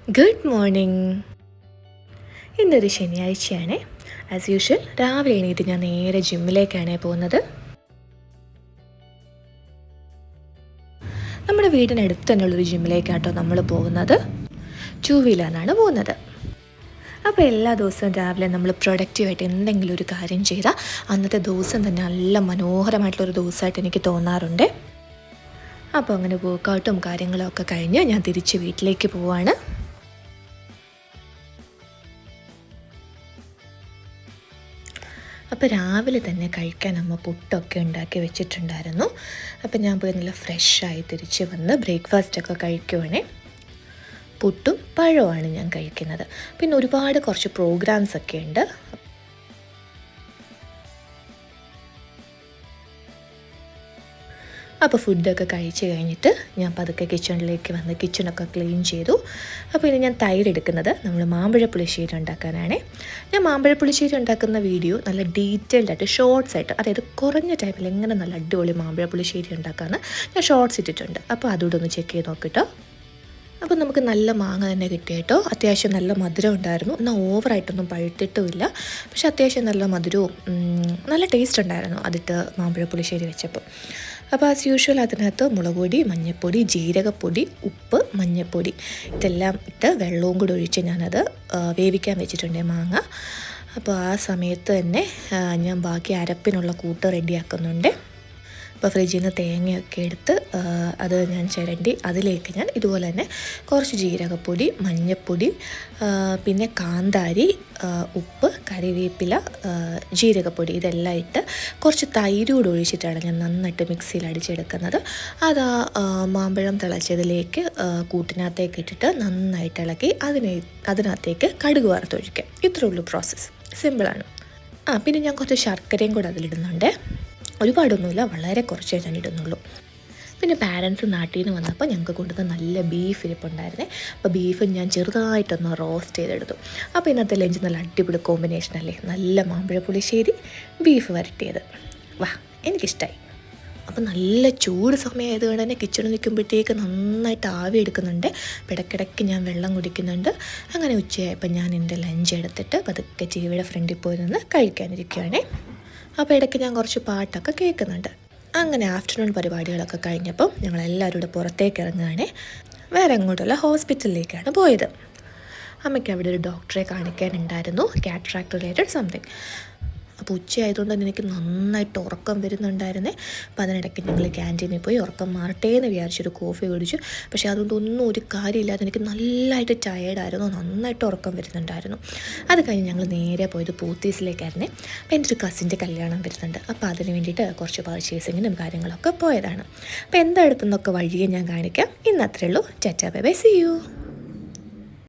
Good morning. ഇന്നൊരു ശനിയാഴ്ചയാണ്. As usual രാവിലെ എണീറ്റ് ഞാൻ നേരെ ജിമ്മിലേക്കാണ് പോകുന്നത്. നമ്മുടെ വീടിനടുത്ത് തന്നെയുള്ളൊരു ജിമ്മിലേക്കാട്ടോ നമ്മൾ പോകുന്നത്. 2 വീലറിനാണ് പോകുന്നത്. അപ്പോൾ എല്ലാ ദിവസവും രാവിലെ നമ്മൾ പ്രൊഡക്റ്റീവായിട്ട് എന്തെങ്കിലും ഒരു കാര്യം ചെയ്താൽ അന്നത്തെ ദിവസം തന്നെ നല്ല മനോഹരമായിട്ടുള്ളൊരു ദിവസമായിട്ട് എനിക്ക് തോന്നാറുണ്ട്. അപ്പോൾ അങ്ങനെ വർക്കൗട്ടും കാര്യങ്ങളൊക്കെ കഴിഞ്ഞ് ഞാൻ തിരിച്ച് വീട്ടിലേക്ക് പോവാണ്. അപ്പോൾ രാവിലെ തന്നെ കഴിക്കാൻ അമ്മ പുട്ടൊക്കെ ഉണ്ടാക്കി വെച്ചിട്ടുണ്ടായിരുന്നു. അപ്പോൾ ഞാൻ പോയി നല്ല ഫ്രഷായി തിരിച്ച് വന്ന് ബ്രേക്ക്ഫാസ്റ്റൊക്കെ കഴിക്കുവാണേ. പുട്ടും പഴവുമാണ് ഞാൻ കഴിക്കുന്നത്. പിന്നെ ഒരുപാട് കുറച്ച് പ്രോഗ്രാംസൊക്കെ ഉണ്ട്. അപ്പോൾ ഫുഡൊക്കെ കഴിച്ച് കഴിഞ്ഞിട്ട് ഞാൻ പതുക്കെ കിച്ചണിലേക്ക് വന്ന് കിച്ചണൊക്കെ ക്ലീൻ ചെയ്തു. അപ്പോൾ ഇനി ഞാൻ തൈര് എടുക്കുന്നത് നമ്മൾ മാമ്പഴ പുളിശ്ശേരി ഉണ്ടാക്കാനാണ്. ഞാൻ മാമ്പഴ പുളിശ്ശേരി ഉണ്ടാക്കുന്ന വീഡിയോ നല്ല ഡീറ്റെയിൽഡായിട്ട് ഷോർട്സ് ആയിട്ട്, അതായത് കുറഞ്ഞ ടൈമിൽ എങ്ങനെ നല്ല അടിപൊളി മാമ്പഴ പുളിശ്ശേരി ഉണ്ടാക്കാമെന്ന് ഞാൻ ഷോർട്സ് ഇട്ടിട്ടുണ്ട്. അപ്പോൾ അതുകൂടെ ഒന്ന് ചെക്ക് ചെയ്ത് നോക്കിട്ടോ. അപ്പോൾ നമുക്ക് നല്ല മാങ്ങ തന്നെ കിട്ടിയിട്ടോ. അത്യാവശ്യം നല്ല മധുരം ഉണ്ടായിരുന്നു. എന്നാൽ ഓവറായിട്ടൊന്നും പഴുത്തിട്ടുമില്ല. പക്ഷെ അത്യാവശ്യം നല്ല മധുരവും നല്ല ടേസ്റ്റ് ഉണ്ടായിരുന്നു അതിട്ട് മാമ്പഴ പുളിശ്ശേരി വെച്ചപ്പോൾ. അപ്പോൾ ആസ് യൂഷ്വൽ അതിനകത്ത് മുളക് പൊടി, മഞ്ഞൾപ്പൊടി, ജീരകപ്പൊടി, ഉപ്പ്, മഞ്ഞൾപ്പൊടി ഇതെല്ലാം ഇട്ട് വെള്ളവും കൂടി ഒഴിച്ച് ഞാനത് വേവിക്കാൻ വെച്ചിട്ടുണ്ട് മാങ്ങ. അപ്പോൾ ആ സമയത്ത് തന്നെ ഞാൻ ബാക്കി അരപ്പിനുള്ള കൂട്ട് റെഡിയാക്കുന്നുണ്ട്. അപ്പോൾ ഫ്രിഡ്ജിൽ നിന്ന് തേങ്ങയൊക്കെ എടുത്ത് അത് ഞാൻ ചിരണ്ടി അതിലേക്ക് ഞാൻ ഇതുപോലെ തന്നെ കുറച്ച് ജീരകപ്പൊടി, മഞ്ഞൾപ്പൊടി, പിന്നെ കാന്താരി, ഉപ്പ്, കറിവേപ്പില, ജീരകപ്പൊടി ഇതെല്ലാം ഇട്ട് കുറച്ച് തൈര് കൂടി ഒഴിച്ചിട്ടാണ് ഞാൻ നന്നായിട്ട് മിക്സിയിൽ അടിച്ചെടുക്കുന്നത്. അത് മാമ്പഴം തിളച്ചതിലേക്ക് കൂട്ടിനകത്തേക്ക് ഇട്ടിട്ട് നന്നായിട്ട് ഇളക്കി അതിനകത്തേക്ക് കടുക് വറുത്തൊഴിക്കുക. ഇത്രേ ഉള്ളൂ പ്രോസസ്സ്. സിമ്പിളാണ്. പിന്നെ ഞാൻ കുറച്ച് ശർക്കരയും കൂടെ അതിലിടുന്നുണ്ട്. ഒരുപാടൊന്നുമില്ല, വളരെ കുറച്ചേ ഞാൻ ഇടുന്നുള്ളൂ. പിന്നെ പാരൻസ് നാട്ടിൽ നിന്ന് വന്നപ്പോൾ ഞങ്ങൾക്ക് കൊണ്ടുവന്ന നല്ല ബീഫ് ഇരിപ്പുണ്ടായിരുന്നേ. അപ്പോൾ ബീഫ് ഞാൻ ചെറുതായിട്ടൊന്ന് റോസ്റ്റ് ചെയ്തെടുത്തു. അപ്പോൾ ഇന്നത്തെ ലഞ്ച് നല്ല അടിപൊളി കോമ്പിനേഷൻ അല്ലേ, നല്ല മാമ്പഴ പുളിശ്ശേരി, ബീഫ് വരട്ടിയത്. വാ, എനിക്കിഷ്ടമായി. അപ്പോൾ നല്ല ചൂട് സമയമായതുകൊണ്ട് തന്നെ കിച്ചണിൽ നിൽക്കുമ്പോഴത്തേക്ക് നന്നായിട്ട് ആവി എടുക്കുന്നുണ്ട്. അപ്പോൾ ഇടയ്ക്കിടയ്ക്ക് ഞാൻ വെള്ളം കുടിക്കുന്നുണ്ട്. അങ്ങനെ ഉച്ചയായപ്പോൾ ഞാൻ എൻ്റെ ലഞ്ച് എടുത്തിട്ട് പതുക്കെ ടിവിയുടെ ഫ്രണ്ടിൽ പോയി നിന്ന് കഴിക്കാനിരിക്കുകയാണേ. അപ്പോൾ ഇടയ്ക്ക് ഞാൻ കുറച്ച് പാട്ടൊക്കെ കേൾക്കുന്നുണ്ട്. അങ്ങനെ ആഫ്റ്റർനൂൺ പരിപാടികളൊക്കെ കഴിഞ്ഞപ്പം ഞങ്ങളെല്ലാവരും കൂടെ പുറത്തേക്ക് ഇറങ്ങുകയാണേ. വേറെ എങ്ങോട്ടുള്ള ഹോസ്പിറ്റലിലേക്കാണ് പോയത്. അമ്മയ്ക്ക് അവിടെ ഒരു ഡോക്ടറെ കാണിക്കാനുണ്ടായിരുന്നു, കാറ്ററാക്ട് റിലേറ്റഡ് സംതിങ്. അപ്പോൾ ഉച്ചയായതുകൊണ്ട് തന്നെ എനിക്ക് നന്നായിട്ട് ഉറക്കം വരുന്നുണ്ടായിരുന്നേ. അപ്പോൾ അതിനിടയ്ക്ക് ഞങ്ങൾ ക്യാൻറ്റീനിൽ പോയി ഉറക്കം മാറട്ടെ എന്ന് വിചാരിച്ചൊരു കോഫി കുടിച്ചു. പക്ഷേ അതുകൊണ്ടൊന്നും ഒരു കാര്യമില്ലാതെ എനിക്ക് നല്ലതായിട്ട് ടയേർഡായിരുന്നു, നന്നായിട്ട് ഉറക്കം വരുന്നുണ്ടായിരുന്നു. അത് കഴിഞ്ഞ് ഞങ്ങൾ നേരെ പോയത് പോത്തീസിലേക്കായിരുന്നേ. അപ്പോൾ എൻ്റെ ഒരു കസിൻ്റെ കല്യാണം വരുന്നുണ്ട്. അപ്പോൾ അതിന് വേണ്ടിയിട്ട് കുറച്ച് പർച്ചേസിങ്ങിനും കാര്യങ്ങളൊക്കെ പോയതാണ്. അപ്പോൾ എന്താ എടുത്തെന്നൊക്കെ വഴിയെ ഞാൻ കാണിക്കാം. ഇന്ന് അത്രേ ഉള്ളൂ. Tata bye bye, see U.